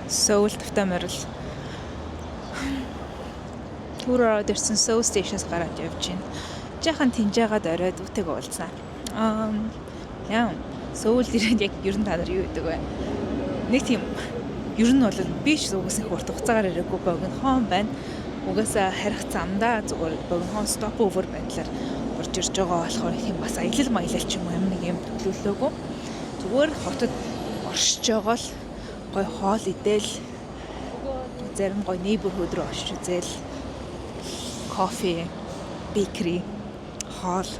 Seoul тавтай морил. Түр ороод ирсэн Seoul Station-с гараад явж байна. Жаахан тэнжээгээд оройд үтэйг уулзнаа. Яа. Seoul ирээд яг ер нь та нар юу гэдэг вэ? Нэг тийм ер нь бол би ч угсаа их урт хугацаагаар ирээгүй богинохон байна. Угаасаа харих замдаа зүгээр богинохон стоп овер байдлаар орж ирж байгаа болохоор их юм бас аялал маялал ч юм уу нэг юм төлөвлөөгүй. Зүгээр хотод оршиж байгаа л гой хоол идэл зарим гой neighborhood руу очиж үзэл кофе, bakery, хоол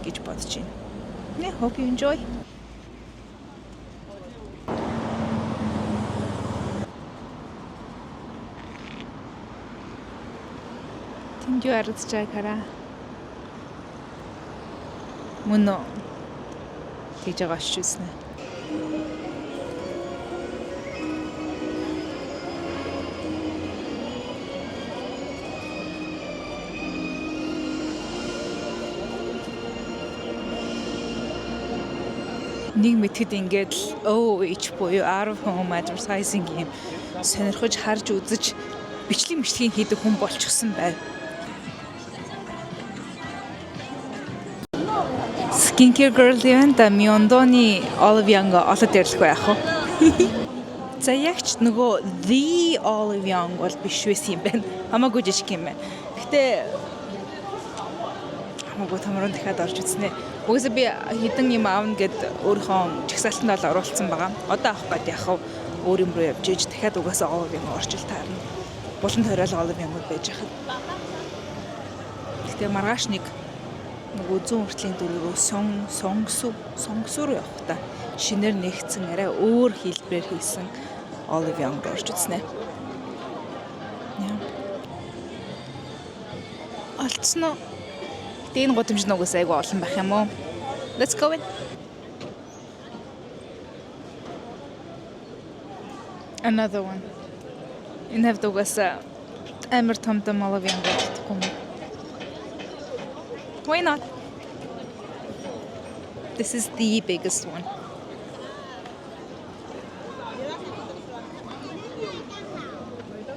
гэж бодож байна. Yeah, hope you enjoy. Тинжүү ард чай хараа. Мөн үү? Тэгж байгаа шүүснэ. Нэг мэтгэд ингээд OH буюу out of home advertising юм сонирхож харж үзэж бичлэг хийдэг хүн болчихсон байв. Skincare girl event Myeongdongны Olive Young олоод ирлэх байх уу? За ягч нөгөө the Olive Young бол биш байсан юм байна. Хамаагүй жижиг юм байна. Гэтэ хамаагүй томрон дахиад орж үзнэ. Угсаа би хідэн юм аавна гэд өөрийнхөө чагсаалтанд бол оруулсан байгаа. Одоо авах гээд яах вэ? Өөр юм руу явж иж дахиад угаасаа Olive Young орчил таарна. Булан тойрол Olive Young байж хахад. Гэтэ маргааш нэг зүүн хүртлийн дөрвөө сонгсуу руу явах та. Шинээр нэгцэн арай өөр хэлбэрээр хийсэн Olive Young орж үзнэ. Яа. Алтсноо Дэн годомж нугас айгу олон байх юм уу? Let's go in. Another one. Энэ хэвд угаасаа амар том Olive Young гэдэггүй юм. Why not? This is the biggest one.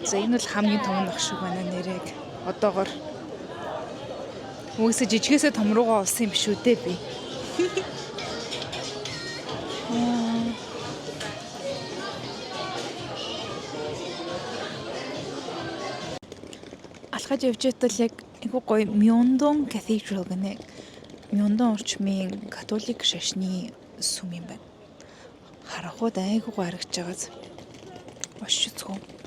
За энэ бол хамгийн том нөх шиг байна нэрэг. Одоогор Үгүйсээ жижигээсээ том руугаа олсон юм биш үү дээ би. Алхаж явж байтал яг айгу гоё Myeongdong Cathedral гэнэ. Myeongdong орчмын католик шашны сүм юм байна. Харахад айгу гоё харагдаж байгааз. Маш зүгөө.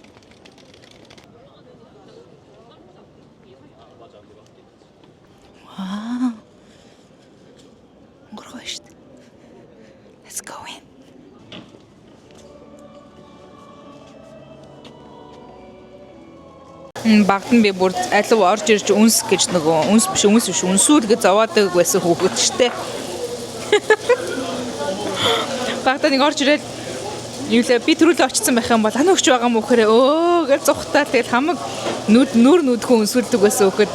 Let's go in. Багтан би бүр алив орж ирж үнс гэж нөгөө үнс биш үнсүүл гэж зовоодаг байсан хүүхэд штэ. Багтан нэг орж ирээд юу лээ би төрүүлээ очсон байх юм бол ана өгч байгаа мөн хөрөө гэж зухтаа тэгэл хамаг нүр нүдхүү үнсүүлдэг байсан хүүхэд.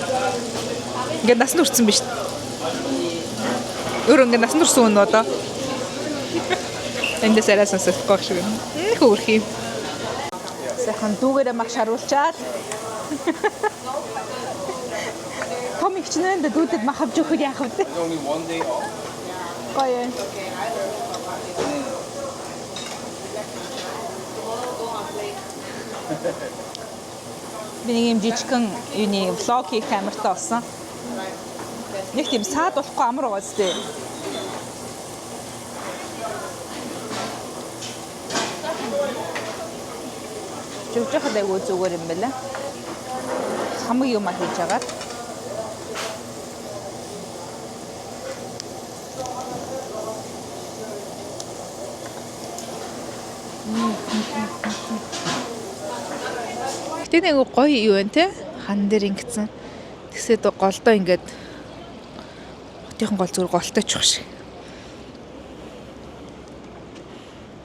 Ингээд нас нүрсэн биш. Өөр ингээд нас нүрсэн үнэ одоо. Эндээс арай сонсохгүй шүү. Хөөрхий. Сайхан дүүгээрээ маш харуулчаад. Том их чинээнд дүүдэд мах авч өгөх яах вэ? Only one day off. Гоё. Би нэг юм жижигхэн юуны влог хийх камертай болсон. Нэг тийм саад болохгүй амар байгаа зү. Жижигхэн айгуу зүгээр юм байна. Хамаг юм хийж байгаа. Гэтэ нэг гоё юу вэ те? Хан дээр ингэсэн. Тэгсээд голдоо ингээд хотынхон гол зүгээр голтойчих шиг.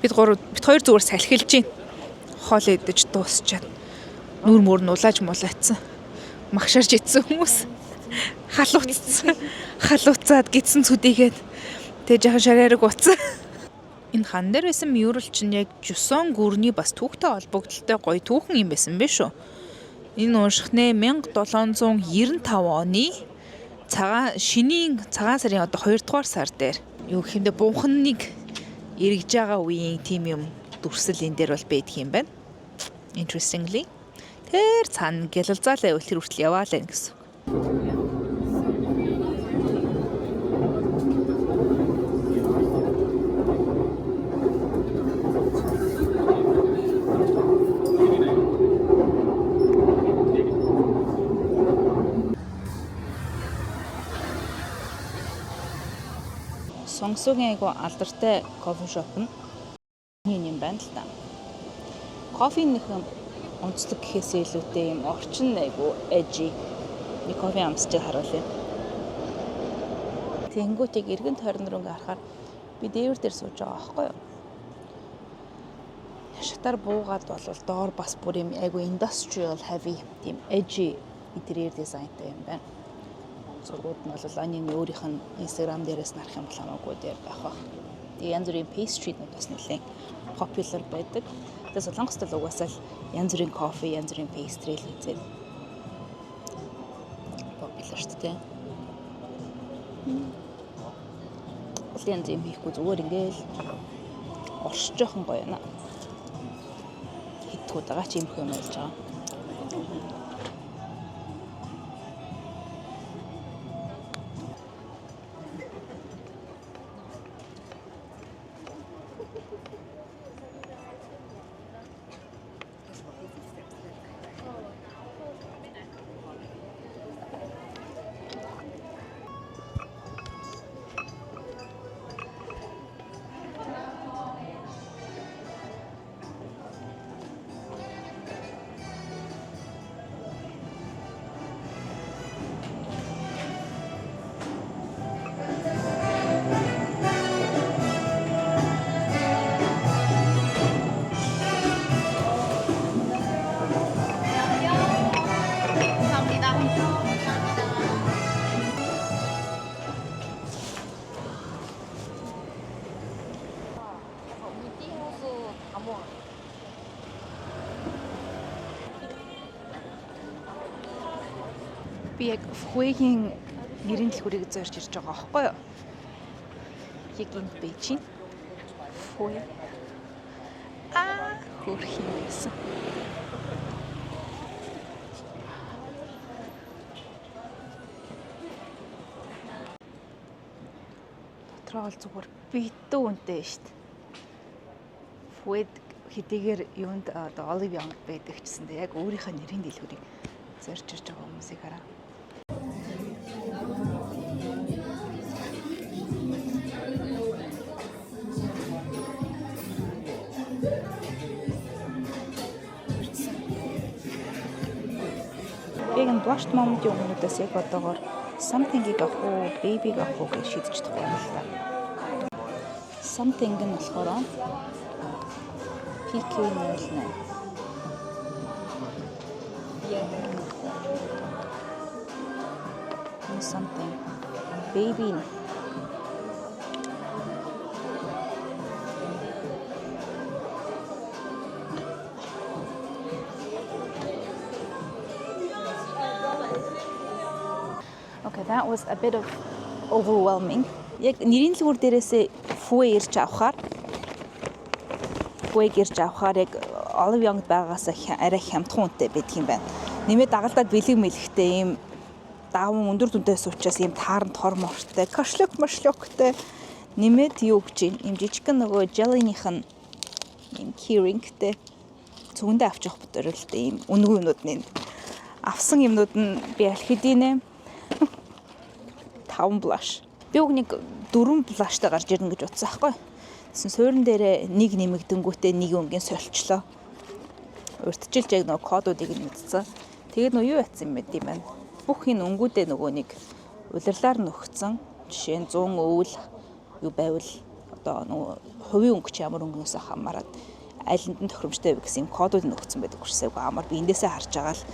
Бид хоёр зүгээр салхилж байна. Хоол идэж дуусчаад нүүр мөр нь улааж мулаацсан. Магшаарж идсэн хүмүүс халууцсан. Халууцаад гидсэн цүдийгээд тэгээ жаахан шараарыг уцсан. Энэ хан дээр байсан мюрал чинь яг Жусон гүрний бас түүхтэй холбогдлолтой гоё түүхэн юм байсан бэ шүү. Энэ унших нэ 1795 оны шинийн цагаан сарын одоо 2 дугаар сар дээр юу гэх юм бэ, бунханыг эргэж байгаа үеийн тим юм дүрсэл энэ дээр бол байдаг юм байна. Interestingly. Тэр цаана гялалзаалаа үл тэр хүртэл яваалаа гэсэн. Сонгсогийн айгу алдартай кофе шоп нь юм байна л да. Кофений онцлог гэхээсээ илүүтэй юм орчин айгу эжи нэг кофе амсч харуулъя. Тэнгүүтийг эргэн тойрон руу харахаар би дээвэр дээр сууж байгаа байхгүй юу? Шатар буугаад бол доор бас бүр юм айгу industrial heavy тийм эжи интерьер дизайнтай юм байна. Зургууд нь бол Анины өөрийнх нь Instagram дээрээс нарах юм бол хамаагүй дээр байх баг. Тэгээ янз бүрийн pastry-нууд бас нэлээд popular байдаг. Тэгээ Солонгост л угаасаа л янз бүрийн кофе, янз бүрийн pastry л үзээд popular шүү дээ. Янз юм хийхгүй зүгээр ингээл оршиж жоохон гоё байна. Хитгүүд байгаа ч юм их юм болж байгаа. Би яг Фуэгийн нэрийн дэлгүүрийг зорж ирж байгаа байхгүй юу? Яг энэ Бээжин. Фуэ. Хөрх юм байсан. Дотроо бол зүгээр битүү үнэтэй шүү дээ. Фуэд хэдийгээр юунд одоо олив янг байдаг гэсэн дээ яг өөрийнхөө нэрийн дэлгүүрийг зорж ирж байгаа хүмүүсийг хараа. Яг энэ Blushed Moment-ийн өмнөөдөөс яг одоогоор Something-ийг авах уу, Baby-г авах уу гэж шийдэж байгаа юм л да. Something нь болохоор PK-08. Something. Baby. Okay, that was a bit of overwhelming. Яг нэрийн дэлгүүр дээрээсээ Фуэ ирж авахаар яг Olive Young байгаас арай хямдхан үнэтэй байдаг юм байна. Нэмээд дагалдаад бэлэг мэлхтэй ийм даван өндөр дүнтэйс учраас ийм тааранд хормортой, кашлок-машлоктой нэмээд юу гэж ийм жижигхэн нөгөө jelly-ных нь ийм keyring-тэй цүгэндээ авч явах бодлоо ийм үнэгүй юмнууд нь авсан юмнууд нь би аль хэдийнэ 5 blush. Би уг нэг 4 blushтай гарч ирнэ гэж утсан байхгүй. Тэсэн суурин дээр нэг нэмэгдэнгүүтээ нэг өнгийн сольчлоо. Урьдчилж яг нөгөө кодуудыг нь мэдсэн. Тэгээд нөгөө юу ятсан юм бэ тийм байна. Бүх энэ өнгүүдээ нөгөө нэг улирлаар нөхцөн жишээ нь 100 өвөл юу байвал одоо нөгөө хувийн өнгө чи ямар өнгөнөөс хамаарат айланд нь тохиромжтой вэ гэсэн кодууд нөхцөн байдаг хүчсэйг амар би эндээсээ харж байгаа л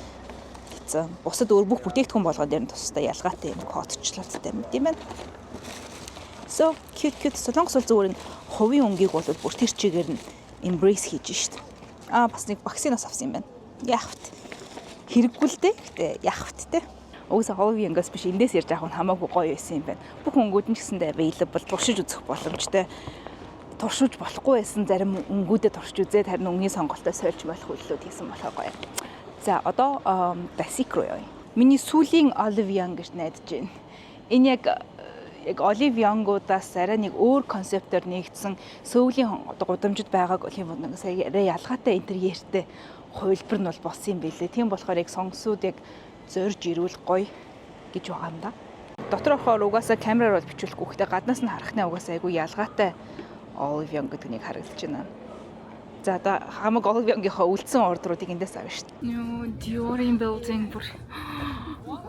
хэцэн. Бусад өөр бүх бүтээгдэхүүн болгоод дээр нь тустай ялгаатай юм кодчлалтай юм тийм байна. So cute. Солонгос бол зүгээр нь хувийн өнгийг бол бүр тэр чигээр нь embrace хийж штт. Бас нэг вакцинаас авсан юм байна. Яах вэ? Хэрэггүй л дээ. Гэтэ яах вэ те? Уусаа хувийн өнгөөс биш эндээс ярьж авах нь хамаагүй гоё байсан юм байна. Бүх өнгүүд нь ч гэсэндээ available туршиж үзэх боломжтой. Туршиж болохгүй байсан зарим өнгүүдэд туршиж үзээд харин өнгийн сонголтоо сольж болох үйлдэл хийсэн болохоо гоё. За одоо Basic руу явъя. Миний сүүлийн Olive Young гэж найдаж байна. Энэ яг Olive Young-уудаас арай нэг өөр концептоор нэгдсэн сөүлийн гудамжид байгааг Olive Young сая арай ялгаатай интерьертэй хувилбар нь бол болсон юм билээ. Тийм болохоор яг сонгосууд яг зорж ирүүл гоё гэж байгаа юм да. Доторхоор угаасаа камераар бол бичүүлэхгүй гэхдээ гаднаас нь харахнаа угаасаа айгүй ялгаатай Olive Young гэдэг нэг харагдаж байна. За одоо хамаг Olive Young-ийнхаа үлдсэн ордруудыг эндээс авна шүү дээ. Юу Dior-ийн building бүр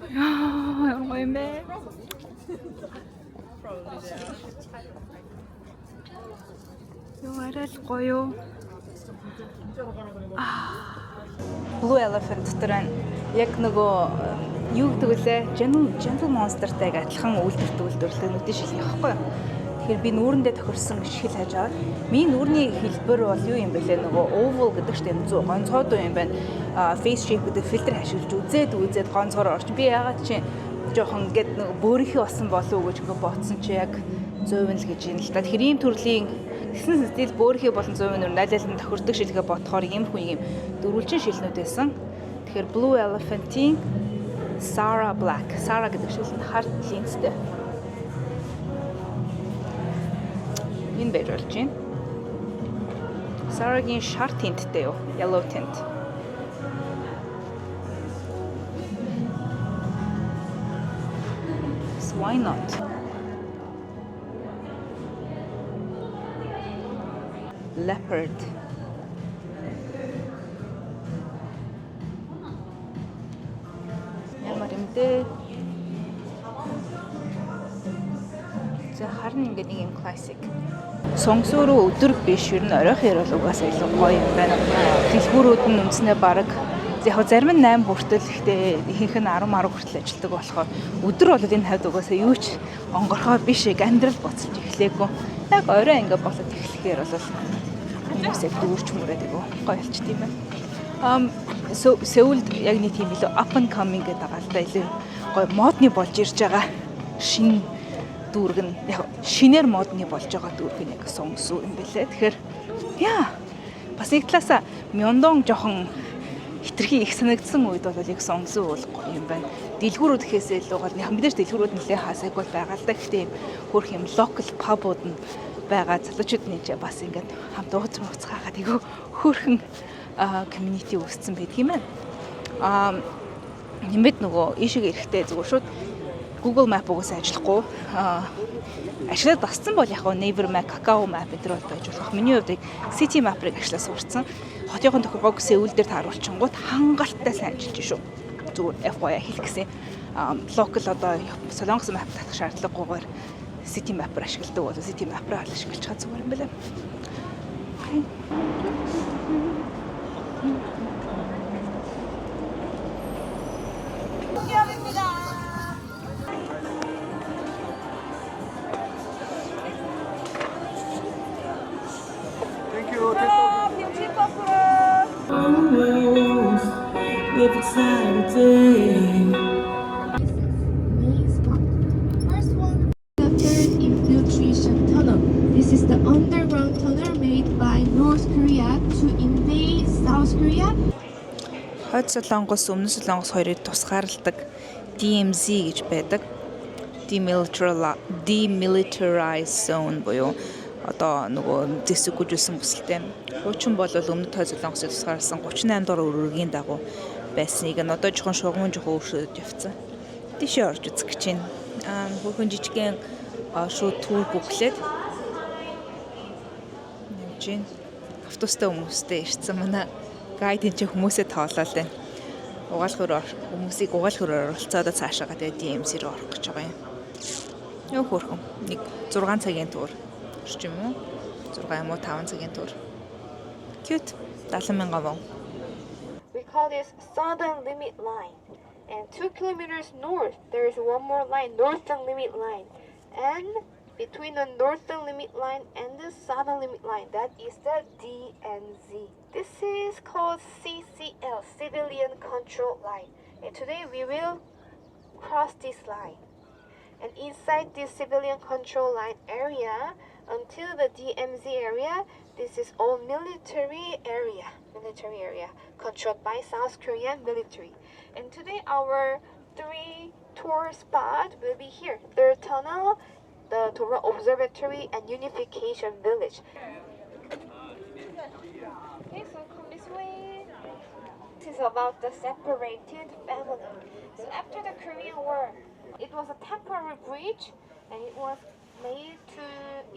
яа мэ. Юу арай л гоё. Blue Elephant дотор яг нөгөө юу гэдэг вүлээ? Gentle Monster-тай адилхан үйлдвэрлэлүүдийн шилжих байхгүй юу? Тэгэхээр би нүүрэндээ тохирсон шил хайж аваад миний нүүрний хэлбэр бол юу юм бэлээ нөгөө oval гэдэг чинь гонцгой юм байна. Face shape гэдэг фильтр ашиглаж үзээд гонцгоор орч. Би яагаад чи жоохон ингээд нөгөө бөөрийнхээ болсон болов уу гэж ингээд бодсон чи яг 100% л гэж юм л та. Тэгэхээр ийм төрлийн гэсэн стил бөөрийнхээ болон 100% найлал нь тохирдог шилгээ бодохоор ийм хүн юм дөрвөлжин шилнүүд байсан. Тэгэхээр Blue Elephant-ийн Sarah Black. Sarah гэдэг шил нь харт линзтэй. Энэ байж болж байна. Sarah-гийн шар тинттэй юу? Yellow tint. So why not? Leopard. Ямар юм бэ? За харин ингээд нэг юм classic. Сонгосроо өдөр биш ер нь оройхон ярил угаасаа илүү гоё юм байна. Дэлгүүрүүд нь үндснээ баг яг зарим нь 8 хүртэл ихтэй ихэнх нь 10 хүртэл ажилладаг болохоор өдөр бол энэ хавьд угаасаа юу ч онгорхоо биш яг амьдрал боцолж эхлэегүй. Яг орой ингээд болоод эхлэхээр бол хүмүүсээ дүүрч мөрөөд айгу гоё болчт юм байна. Сеулд яг нэг тийм илүү up and coming гэдэг байгаа л да илүү гоё модны болж ирж байгаа шинэ дүүрэг нь яг шинээр модны болж байгаа дүүрэг нь яг сонгосон юм бэлээ. Тэгэхээр яа бас нэг талаасаа Мёндон жоохон хитрхи их санагдсан үед бол яг сонгосон бол гоё юм байна. Дэлгүүрүүд гэхээсээ илүү гол яг мэдээж дэлгүүрүүд нэлээд хасаагүй байгаа л да. Гэхдээ юм хөрх юм local pub-ууд нь байгаа залуучууд нэг бас ингээд хамт ууцхаагаад айгүй хөрхэн community үүссэн байдаг юм байна. Нэмээд нөгөө ийшээ эрэхтэй зүгээр шууд Google Map угаасаа ажиллахгүй. Ашиглаад бассан бол яг Naver Map, Kakao Map гэдэг бол байж болох. Миний хувьд City Map-ыг ашиглаж сурцсан. Хотын тохиогоог Сеул дээр тааруулчихгууд хангалттай сайн ажиллаж шүү. Зүгээр FYI хэлэх гэсэн. Local одоо Солонгос map татах шаардлагагүйгээр City Map-аар ашигладаг бол City Map-аар ашиглаж байгаа зүгээр юм байна. If it's Saturday. Main spot. First one, the third infiltration tunnel. This is the underground tunnel made by North Korea to invade South Korea. Хойд Солонгос, Өмнөд Солонгос хоёрыг тусгаарладаг DMZ гэж байдаг. Demilitarized zone буюу одоо нөгөө зэвсэггүйжүүлсэн бүсэлтэй. Хуучин бол Өмнөд Хойд Солонгосыг тусгаарласан 38 дугаар өргөгийн дагуу байсныг нь одоо жоохон өөрчлөлт явцсан. Тийшээ орж үзэх гэж байна. Хөрхөн жижигхэн шууд түүр бүглээд явж байна. Автобустай хүмүүстэй ирсэн манай гайд энэ ч хүмүүсээ тоолол байна. Хүмүүсийг угаалхаар оролцоод цаашаа тэгээд DMC рүү орох гэж байгаа юм. Юу хөрхөн нэг 6 цагийн тур орчих юм уу? 6 юм уу 5 цагийн тур. Cute 70,000 вон. We call this Southern Limit Line. And 2 kilometers north, there is one more line, Northern Limit Line. And between the northern limit line and the southern limit line. That is the DMZ. This is called CCL, Civilian Control Line. And today we will cross this line. And inside this civilian control line area, until the DMZ area, this is all military area controlled by South Korean military. And today our 3 tour spot will be here: Third Tunnel, the Tora Observatory, and Unification Village. Okay, so come this way. This is about the separated family. So after the Korean War, it was a temporary bridge, and it was made to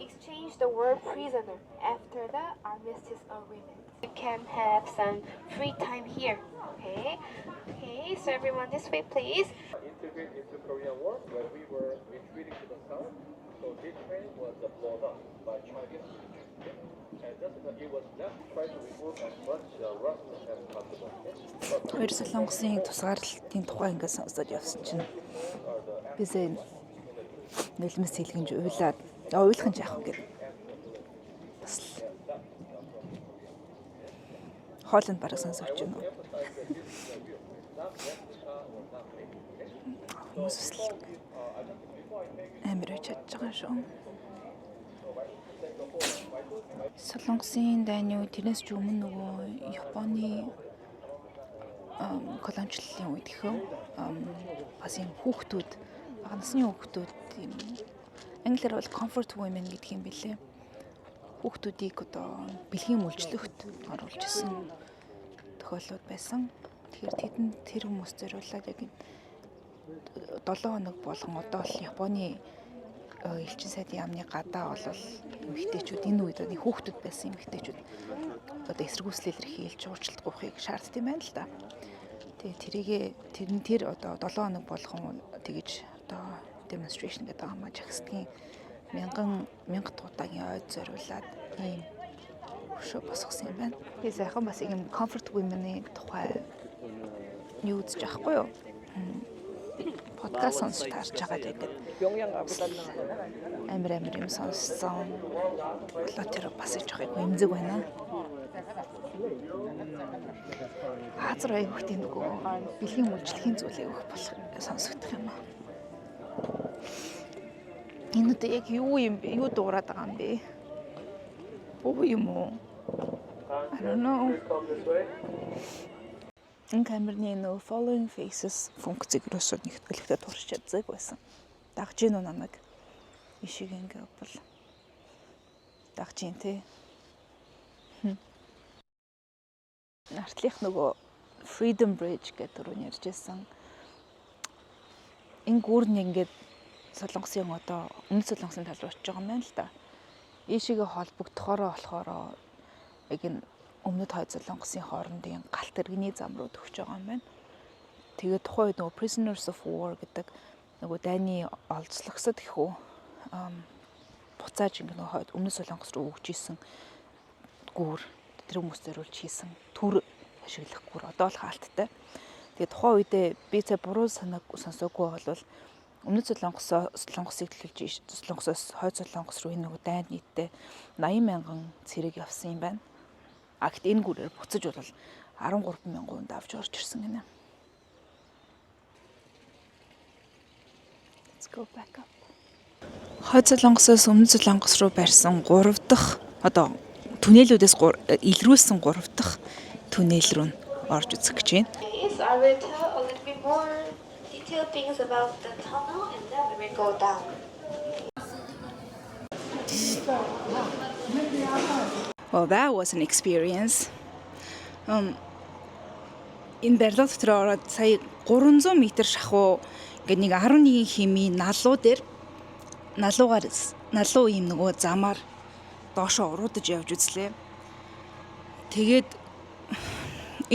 exchange the war prisoner after the armistice agreement. You can have some free time here. Okay, so everyone this way, please. Integrate into Korean War when we were retreating to the south. So this train was blown up by Chinese military. And just it was left try to remove as much rust as possible. Хоёр солонгосын тусгаарлалтын тухай ингээд сонсоод явсан чинь бисээ нөлмөс хэлгэнж уйлаад уйлах нь яах вэ гэдэг. Бас хоолнд бараг сонсож байна уу? Хүмүүс л амар үеч чадж байгаа шүү. Солонгосын дайны үе тэрнээс ч өмнө нөгөө Японы колоничлалын үед гэхөө бас юм хүүхдүүд бага насны хүүхдүүд юм англиар бол comfort women гэдэг юм билээ. Хүүхдүүдийг одоо бэлгийн мүлжлөхт оруулж исэн тохиолдлууд байсан. Тэгэхээр тэдэнд тэр хүмүүс зориулаад яг 7 хоног болгон одоо л Японы элчин сайдын яамны гадаа бол эмэгтэйчүүд энэ үед оны хүүхдүүд байсан эмэгтэйчүүд одоо эсэргүүцлэл хийлж уучлалт гуйхыг шаарддаг юм байна л да. Тэгээ тэр одоо 7 хоног болгон тэгэж одоо demonstration гэдэг байгаа маа жагсдгийн мянга туудагийн ойд зориулаад ийм хөшөө босгосон юм байна. Тэгээ сайхан бас ийм comfort women-ы тухай юу үзэж байхгүй юу? Подкаст сонсож таарч байгаа гэдэг. Амар юм сонссон. Болоо тэр бас иж байгаа эмзэг байна. Хазар аяг хөтийн нөгөө бэлгийн үйлчлэхийн зүйлээ өгөх болох сонсогдох юм аа. Энэ үдэ яг юу юм бэ? Юу дуурайд байгаа юм бэ? Боо юм уу? I don't know. Энэ камерны нөө following faces функцийг ерөөсөө нэгтгэлэхдээ турш чаддаг байсан. Дагж гин үү намайг? Ишиг ингээ бол дагж гин тий. Артлих нөгөө Freedom Bridge гэдэг түрүүн ярьжсэн. Энэ гүүр нь ингээд солонгосын одоо өмнөд солонгосын тал руу очиж байгаа юм байна л да. Ийшээгээ холбогдохороо болохоор яг энэ өмнөд хойд солонгосын хоорондын галт иргэний зам руу төгсөж байгаа юм байна. Тэгээд тухайн үед нөгөө Prisoners of War гэдэг нөгөө дайны олзлогсод гэхүү буцааж ингэ нөгөө хойд өмнөд солонгос руу өгч исэн гүүр тэр хүмүүс зориулж хийсэн төр ашиглах гүүр одоо л хаалттай. Тэгээд тухайн үедээ би цаа буруу сонсоогүй бол өмнөд солонгосыг төлөвлөж солонгосоос хойд солонгос руу энэ нөгөө дайнд нийтдээ 80,000 цэрэг явсан юм байна. А гэт энэ гүрээр буцаж бол 13,000 хүнд авч орж ирсэн гинэ. Let's go back up. Хойд солонгосоос өмнөд солонгос руу барьсан 3 дахь одоо түнэлүүдээс илрүүлсэн 3 дахь түнэл рүү орж үзэх гэж байна. Okay, so I will tell a little bit more detailed things about the tunnel, and then we will go down. Well, that was an experience. Энэ барилга дотор ороод сая 300 м шахуу ингээд нэг 11 хэмийн налуу дээр налуу юм нөгөө замаар доошоо уруудаж явж үзлээ. Тэгээд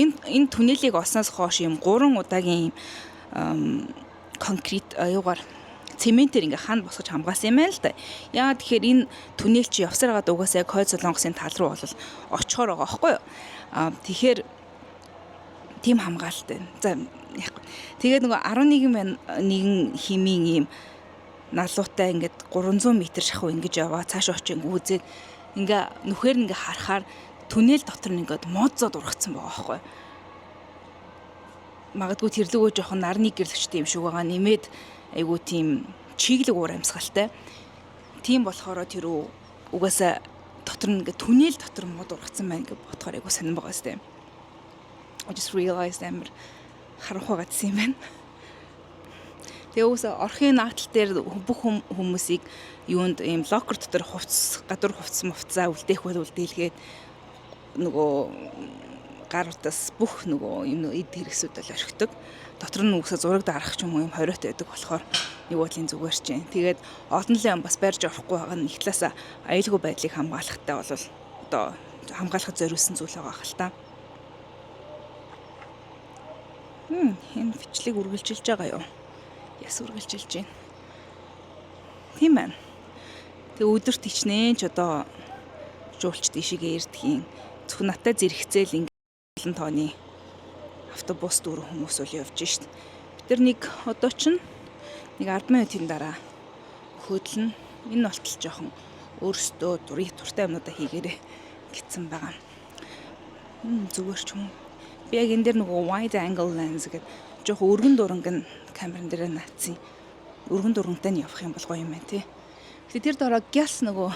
энэ түнэлийг осноос хойш юм 3 удаагийн конкрет аюугаар цементээр ингээ хан босгож хамгаасан юм байна л да. Яагаад тэгэхээр энэ түнэл чи явсараад угаасаа яг хойд солонгосын тал руу бол очихоор байгаа байхгүй юу? Тэгэхээр тийм хамгаалалтай. За яг. Тэгээд нөгөө 11 хэмийн ийм налуутай ингээд 300 м шахуу ингэж яваа цааш очиж ингээд үзээд ингээ нүхээр ингээ харахаар түнэл дотор нь ингээд модзод ургацсан байгаа байхгүй. Магадгүй тэрлэгөө жоохон нарны гэрлэгчтэй юм шиг байгаа нэмээд айгуу тийм чиглэг уур амьсгалтай. Тийм болохоор тэр угаасаа дотор нь ингээ түнэл дотор мод ургацсан байна гэж бодохоор айгуу сонирн байгаа сте. I just realized амар харанхуй гадсан юм байна. Тэгээ уусаа орхийн наатал дээр бүх хүмүүсийг юунд ийм локер дотор гадуур хувцсан үлдээх бол үлдээлгээд нөгөө гар утас бүх нөгөө юм эд хэрэгсүүд бол орхидог. Дотор нь уусаа зураг дарах ч юм уу юм хориотой байдаг болохоор нэг бодлын зүгээр чинь. Тэгээд олон лээ бас барьж орохгүй байгаа нь их талаас аюулгүй байдлыг хамгаалахтай бол одоо хамгаалахад зориулсан зүйл байгаа хэл та. Энэ фичлийг үргэлжилж байгаа юу? Яс үргэлжилж байна. Тийм байна. Тэгээ өдөрт ичнээн ч одоо жуулч тийшээгээ ирдгийн зөвхөн натаа зэрэгцээл олон тооны автобус дүүрэн хүмүүс үл явж шít. Бид нар нэг одоо ч нэг 10 минутын дараа хөдлөн энэ болтол жоохон өөрсдөө туртай юмнуудаа хийгээрэй гэсэн байгаа. Зүгээр ч юм уу. Би яг энэ дээр нөгөө wide angle lens гэдэг жоохон өргөн дуранг нь камерын дээр наацсан. Өргөн дурангтай нь явах юм бол гоё юм байна тий. Тэгэхээр тэр дараа гялс нөгөө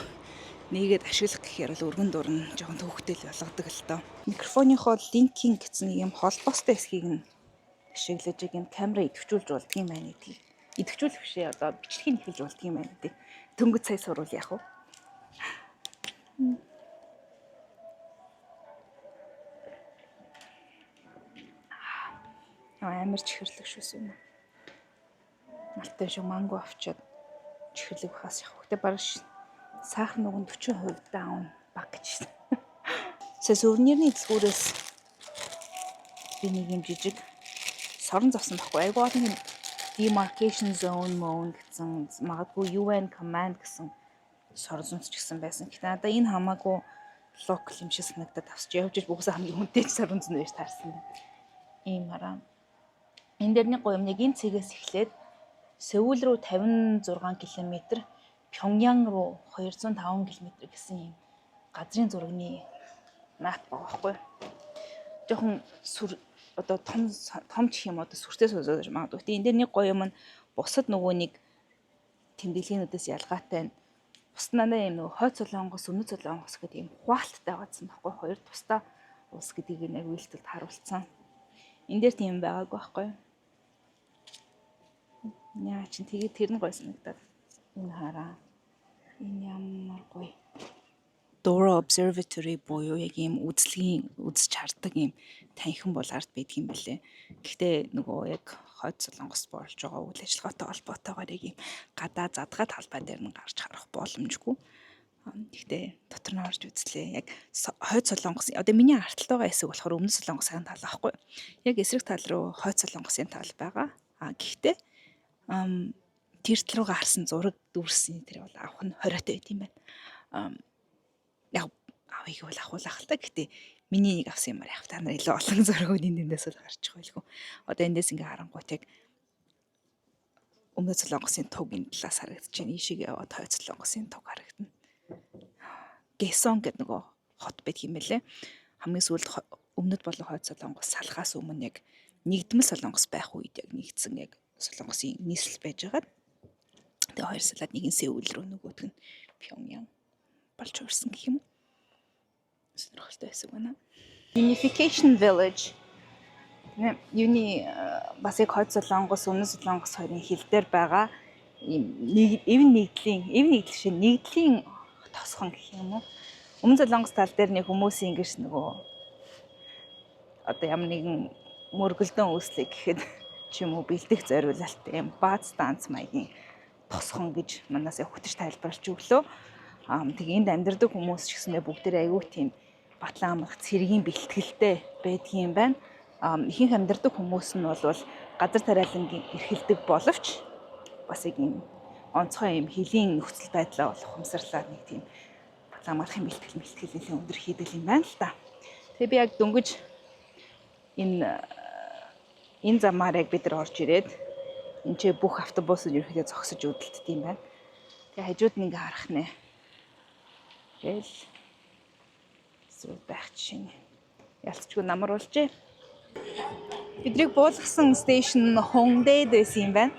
нэгээд ашиглах гэхээр бол өргөн дуран жоохон төвхтэй л болгодог л доо. Микрофоныхоо линкинг гэсэн нэг юм холбоостой хэсгийг нь ашиглаж яг энэ камера идэвхжүүлж болдго юм байна гэдгийг. Идэвхжүүлэх бишээ одоо бичлэгийг нэхэлж болдго юм байна гэдэг. Дөнгөж сая сурвал яах вэ? Амар чихэрлэг шүүс юм. Малтай шиг манго авчаад чихэрлэг бахаас явах. Гэтэ бараг сахар нүгэн 40% даун баг гэж байна. Сувенирны дэлгүүрээс би нэг юм жижиг сорон завсан байхгүй. Айгуу олон юм demarcation zone mode гэсэн магадгүй UN command гэсэн сорон зүнс ч гэсэн байсан. Гэтэ надаа энэ хамаагүй local юм шиг санагдаад авсч явж бүгсээ хамгийн хүнтэй сорон зүн байж таарсан. Ийм хараа. Энэ дэрний гоёмныг энэ цэгээс эхлээд Сеул руу 56 км, Пхёнгян руу 205 км гэсэн юм газрын зургийн мап байгаа байхгүй. Жохон одоо том ч юм одоо сүртэй сууж магадгүй. Гэтэ энэ дэрний гоём нь бусад нөгөө нэг тэмдэглэгнүүдээс ялгаатай нь бусд надаа юм нөгөө хойд солонгос, өмнөд солонгос гэдэг юм хуалттай байгаадсан байхгүй. Хоёр тусдаа улс гэдгийг нэг үйлдэлд харуулсан. Энэ дээр тийм байгаагүй байхгүй. Яа чин тэгээд тэр нь гой санагдаад энэ хараа. Энэ ямар гоё. Dora Observatory буюу яг ийм үзлэгийн үзэж хардаг ийм танхим бол ард байдаг юм билэ. Гэхдээ нөгөө яг хойд солонгост болж байгаа үйл ажиллагаатай холбоотойгоор яг ийм гадаа задгаа талбай дээр нь гарч харах боломжгүй. Гэхдээ дотор нь орж үзлээ. Яг хойд солонгос одоо миний арталт байгаа хэсэг болохоор өмнөд солонгосын тал байхгүй. Яг эсрэг тал руу хойд солонгосын тал байгаа. Гэхдээ тэр тал руугаа харсан зураг дүүрсэн тэр бол авах нь хориотой байт юм байна. Яг авыг бол ахуулах л та. Гэхдээ миний нэг авсан юмар яг та нар илүү олон зургууд эндээс л гарчих байлгүй. Одоо эндээс ингээ харангуйт яг өмнөд солонгосын туг энэ талаас харагдаж байна. Ийшээ яваад хойд солонгосын туг харагдана. Гэсон гэдэг нөгөө хот байдаг юм байлээ. Хамгийн сүүлд өмнөд болон хойд солонгос салхаас өмнө яг нэгдмэл солонгос байх үед яг нэгдсэн яг солонгосын нийслэл байж байгаа. Тэгээ хоёр салаад нэг нь Сеул руу нөгөөх нь Пхёнгян болж өрсөн гэх юм уу. Сонирхолтой байсан байна. Unification Village юуны бас яг хойд солонгос, өмнөд солонгос хоёрын хил дээр байгаа эв нэгдлийн тосхон гэх юм уу. Өмнөд солонгос тал дээр нэг хүмүүсийн ингэж нөгөө одоо ямар нэгэн мөргөлдөн үүслэг гэхэд ч юм уу бэлдэх зориулалт юм бааз станц маягийн тосхон гэж манаас хөтөж тайлбарлаж өглөө. Тэгээ энд амьдардаг хүмүүс ч гэсэндээ бүгдээ аягүй тийм батлан амрах цэргийн бэлтгэлтэй байдгийн байна. Ихэнх амьдардаг хүмүүс нь бол газар тариалангийн эрхэлдэг боловч бас яг юм онцгой юм хөлийн нөхцөл байдлаа болох ухамсарлаар нэг тийм батлан амрахын бэлтгэл өндөр хийдэг юм байна л та. Тэгээ би яг дөнгөж энэ замаар яг бид нар орж ирээд энэ ч бүх автобусууд ерөөхдөө зогсож үүдэлддэг юм байна. Тэгээ хажууд нь ингээ харах нэ. Тэгэл зүйл байх жишээ нь. Ялцчгүй намруулжээ. Бидрийг буулгасан стейшн Hongdae байсан юм байна.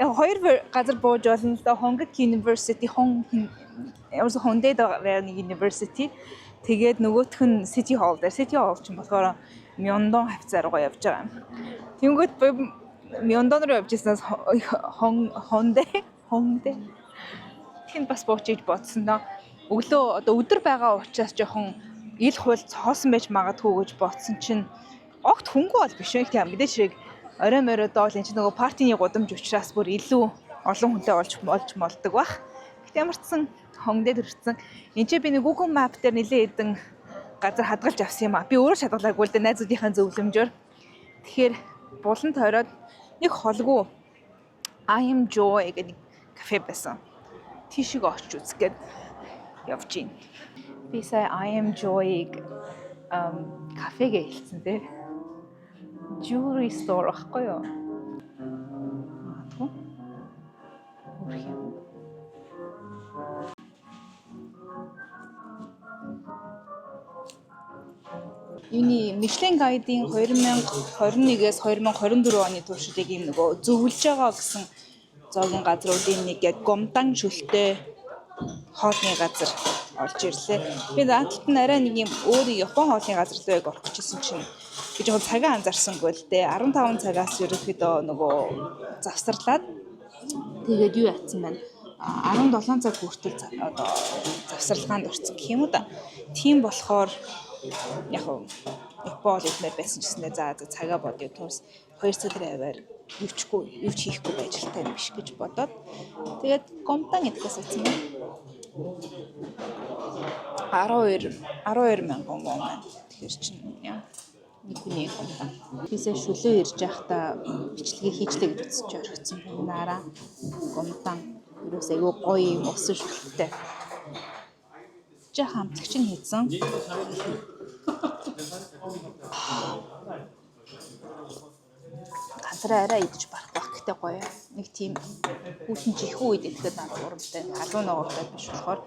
Яг хоёр газар бууж болно л да. Hongik University, Hongdae University. Тэгээд нөгөөх нь City Hall дээр. City Hall ч болохоор Myeongdong хавцаар руу явж байгаа. Тэнгүүд Myeongdong руу явж ирсэнээс Hongdae тэнд бас бууж иж бодсон доо. Өглөө одоо өдөр байгаа учраас жоохон ил хуул цоосон байж магадгүй гэж бодсон чинь огт хөнгөө бол биш үү тийм мэдээж хэрэг орой морой доол энэ чинь нөгөө партийн гудамж учраас бүр илүү олон хүнтэй болж молдог бах. Гэтэ ямар ч сан Hongdae төрсэн. Энд чинь би нэг Google Map дээр нэлээд хэдэн газар хадгалж авсан юм а. Би өөрөө шалгалаагүй л дээ найзуудынхаа зөвлөмжөөр. Тэгэхээр булан тойроод нэг холгүй I am Joy гэдэг кафе байсан. Тийшээ очиж үзэх гээд явж гин. Би сая I am Joy-г кафегээ хэлсэн тий. Jewelry store ахгүй юу? Магадгүй. Үрх юм. Юуны Michelin Guide-ийн 2021-ээс 2024 оны туршид ийм нөгөө зөвлөж байгаа гэсэн зоогийн газруудын нэг яг Gomdang шүлтэй хоолны газар орж ирлээ. Би наадталд нь арай нэг юм өөр Япон хоолны газар руу яг орох гэжсэн чинь би жоохон цагаа анзаарсангүй л дээ. 15 цагаас ерөөхдөө нөгөө завсарлаад тэгээд юу яатсан байна. 17 цаг хүртэл одоо завсарлагаанд орсон гэх юм уу да. Тийм болохоор яг Япон хэлмээр байсан ч гэсэндээ за цагаа бодё тус 2 цагаар аваар юу ч хийхгүй байж талтай юм биш гэж бодоод тэгээд Gomdang гэдгээс утсан байна. 12 мянган вон байна. Тэгэхээр чинь яа нэг хүний Gomdang. Бисээ шүлээ ирж байхдаа бичлэгээ хийжлээ гэж үзэж орхисон. Наараа Gomdang ерөөсөө айгүй гоё юм усан шүлтэй. Жаа хамтлагч нь хийсэн. Ганцаараа арай идэж барах байх гэхдээ гоё. Нэг тийм хүүхэн чихүү үед идэхэд надад урамтай. Халуун ногоортой биш болохоор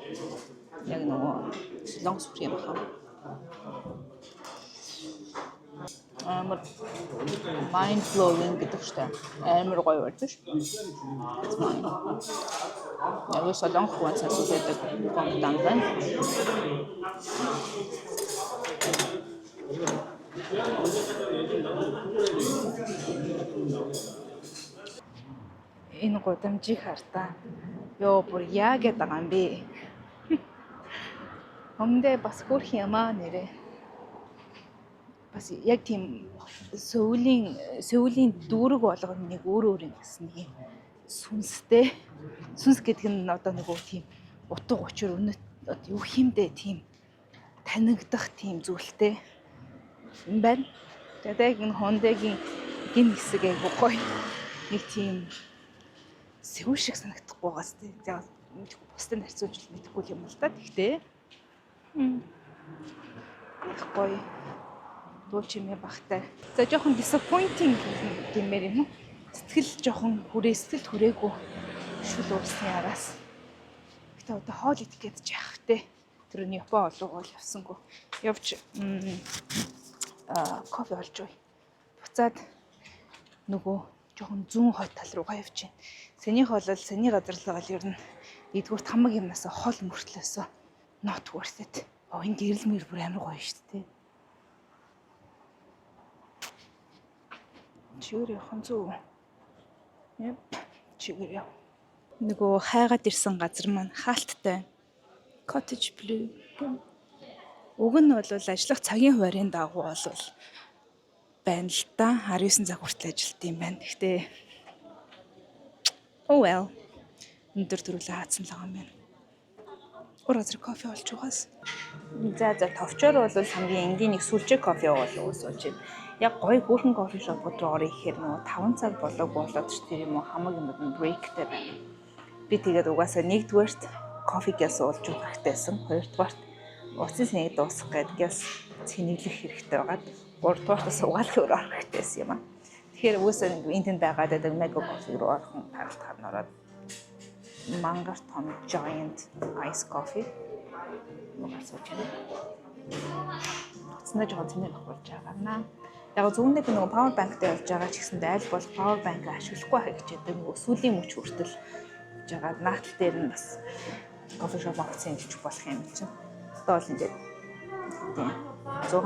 яг нөгөө лонг сүр юм хаа. Амар mind blowing гэдэг штэ. Амар гоё болж ш. Яг солонх хүн цаасаадаг Gomdang байна. Энэ гудамжийг хартаа. Йоо бүр яа гэдэг юм бэ? Hongdae бас хөрх юм аа нэрээ. Бас яг тийм сөүлийн дүүрэг болгоно нэг өөр юм гэсэн нэг сүнстэй. Сүнс гэдэг нь одоо нөгөө тийм утга учир өнөт юу хэмдэ тийм танигдах тийм зүйлтэй юм байна. Тэгээд энэ Hongdae-гийн гин хэсэг айгуу гоё. Нэг тийм сэв шиг санагдахгүй байгаас тийм. За бусдад харьцуулж мэдэхгүй юм л да. Тэгтээ гоё дуу чимээ багтай. За жоохон disappointing гэмээр юм уу? Сэтгэл жоохон сэтгэл хүрээгүй шүл уусны араас. Гэтэ одоо хоол идэх гэж яах вэ? Тэр нь Япон олоо бол явсангүй. Явж кофе олж бай. Буцаад нөгөө жоохон зүүн хойд тал руугаа явж байна. Сэнийх бол сэний газарлага бол ер нь эдгүүрт хамаг юмнаас хол мөртлөөсөө not worth it. Энэ гэрэл мэр бүр амар гоё шүү дээ. Чигээр явах зүг. Яп, чигээр яв. Нөгөө хайгаад ирсэн газар маань хаалттай. Cottage Blue. Уг нь бол ажиллах цагийн хуваарийн дагуу бол байна л та. 19 цаг хүртэл ажилт юм байна. Гэхдээ oh well. Өндөр төрүүлээ хаацсан л байгаа юм байна. Урагзар кофе олж угаас. За товчоор бол хамгийн энгийн нэг сүлжээ кофе уусуулж байна. Яг гоё хөөрхөн кофе шопууд руу орё гэхээр нөгөө 5 цаг болоогүй болоод ч тэр юм уу хамаг юм брейктэй байна. Би тэгээд угаасаа нэгдүгээрт кофегээс уулж уух хэрэгтэйсэн. Хоёрдугаарт уцын сэнийг дуусгах гэдгээс цэнэглэх хэрэгтэй байгаад гуравдугаарт суугаал хөр орох хэрэгтэйсэн юм аа. Тэгэхээр үгүйсээ энд тэнд байгаад байдаг мега кофе руу орхон таралтахаар нь ороод мангар том giant ice coffee мөгсөж байна. Цэцнэж байгаа зэнийг авах байгаа. Яг зөвхөн нэг power bankтай явж байгаа ч гэсэндээ аль болох power bank ашиглахгүй хаа хичээдэг. Нөгөө сүүлийн мөч хүртэл явж байгаа. Наатал дээр нь бас кофе шоп авсан гэж болох юм чинь. Одоо бол энэ тийм 6%,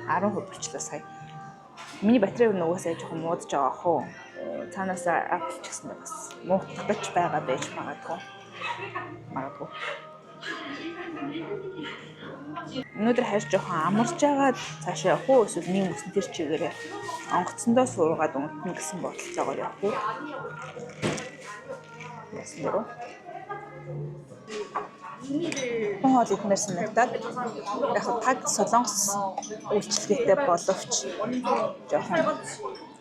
10% болчлоо сая. Миний батарей нөгөөсөө жоохон муудаж байгаа хөө. Цаанаас Apple ч гэсэндээ бас муудах байгаа байж магадгүй. Өнөөдөр харж жоохон амарч байгаад цаашаа явах уу эсвэл нэг өсөн тэр чигээрээ онгоцсондоо суугаад унтна гэсэн бодолцоогоор явах уу. Яасан дөрөв. Хоол идмээр санагдаад яг таг солонгос үйлчлэгээтэй боловч жоохон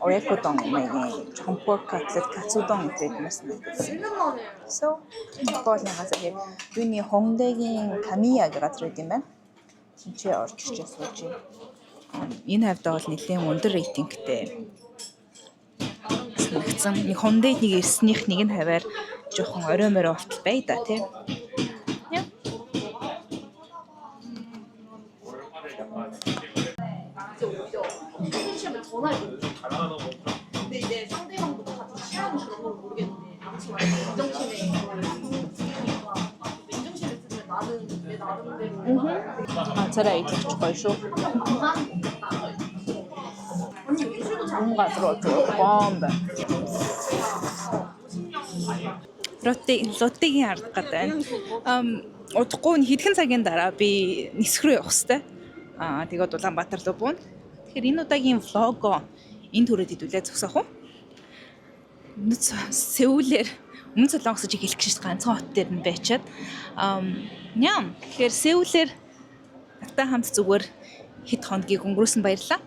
оякодон маягийн жоохон pork cutlet кацудон идмээр санагдсан. So боолны газар юуны Хонгдайгийн Камия гэх газар үт юм байна. Чинчээ орж ирчээ сууж юм. Энэ хавьдаа бол нэлээд өндөр рейтингтэй. Санагдсан. Нэг Хондайд нэг ирснийх нэг нь хаваар жоохон орой морой болтол бай да тий. 근데 이제 상대방도 같이 취하는 그런 건 모르겠는데 아무튼 인정심에 인정심을 쓰면 나는 내 나름대로 царай идэх гоё шүү. 언니 술도 잘 뭔가 бомб. Лоттигийн арга гэдэг байна. Удахгүй нь хэдхэн цагийн дараа би нисэх рүү явах хэрэгтэй. Тэгээд Улаанбаатар руу буун. Тэгэхээр энэ удаагийн влого энэ төрөд хэдүүлээ зогсоох уу? Сеулээр өмнө Солонгос гэж хэлэх гэж ганцхан хот дээр нь байчаад ням. Тэгэхээр Сеулээр надтай хамт зүгээр хэд хоногийг өнгөрөөсөн баярлалаа.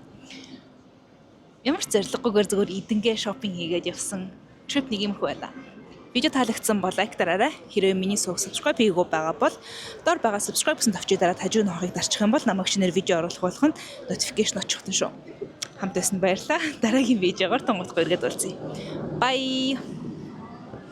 Ямар ч зориггүйгээр зүгээр эдэнгээ шопинг хийгээд явсан trip нэг юм хөө байла. Видео таалагдсан бол лайк дараарай. Хэрвээ миний сувг subscribe хийгээгүй байгаа бол доор байгаа subscribe гэсэн товчийг дараад хажуу нохыг дарчих юм бол намайг шинээр видео оруулах болгонд notification очихтан шүү. Хамт байсан баярлалаа. Дараагийн видеогоор тонгоцгоо эргээд уулзъя. Bye.